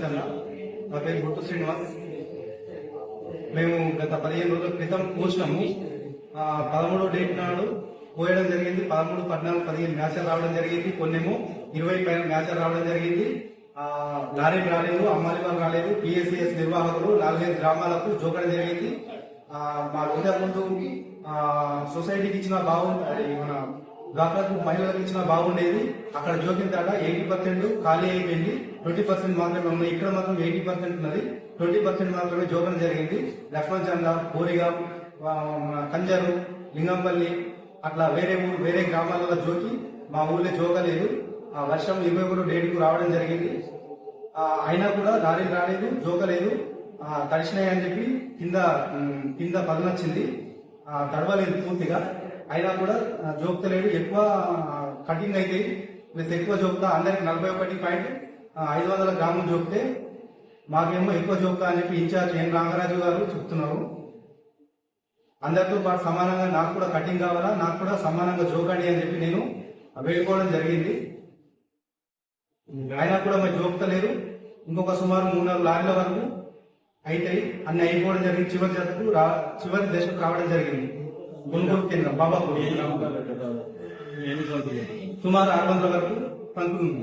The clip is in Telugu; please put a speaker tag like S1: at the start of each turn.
S1: లక్ష్మణ్. నా పేరు బొట్టు శ్రీనివాస్. మేము గత 15 రోజుల క్రితం పోసినాము. 13వ డేట్ నాడు పోయడం జరిగింది. 13, 14, 15 మ్యాచ్లు రావడం జరిగింది. కొన్నేమో 20 పైన మ్యాచ్లు రావడం జరిగింది. లారీలు రాలేదు, అమ్మాలివాళ్ళు రాలేదు. పిఎస్సిఎస్ నిర్వాహకులు 4-5 గ్రామాలకు జోకడం జరిగింది. మా ఇంతకుముందు సొసైటీకి ఇచ్చిన బాగుంది, మన డాక్టర్కు మహిళలకు ఇచ్చిన బాగుండేది. అక్కడ జోకిన తర్వాత 80% ఖాళీ అయిపోయింది. 20% మాత్రమే ఉన్నాయి. ఇక్కడ మాత్రం 80% ఉన్నది. 20% మాత్రమే జోకడం జరిగింది. లక్ష్మణ్ చంద్ర, కోరిగా, కంజరు, లింగంపల్లి అట్లా వేరే గ్రామాలలో జోకి మా ఊళ్ళో జోకలేదు. వర్షం 21 డేట్కు రావడం జరిగింది. అయినా కూడా లారీలు రాలేదు, జోకలేదు. తడిసినాయి అని చెప్పి కింద పదనొచ్చింది, తడవలేదు పూర్తిగా. అయినా కూడా జోక్తలేడు. ఎక్కువ కటింగ్ అయితే ప్లస్ ఎక్కువ జోక్తా అందరికి 41.500 గ్రాములు జోక్తే మాకేమో ఎక్కువ జోక్తా అని చెప్పి ఇన్ఛార్జ్ ఎన్ రామరాజు గారు చెప్తున్నారు. అందరితో పాటు సమానంగా నాకు కూడా కటింగ్ కావాలా, నాకు కూడా సమానంగా జోకాడి అని చెప్పి నేను వేడుకోవడం జరిగింది. అయినా కూడా మరి జోక్తలేరు. ఇంకొక సుమారు 3-4 లారీల వరకు అవుతాయి. అన్ని అయిపోవడం జరిగింది. చివరి దశకు రావడం జరిగింది. కొనుగోలు కేంద్రం బాబాపూర్ సుమారు 600 వరకు పంపుతుంది.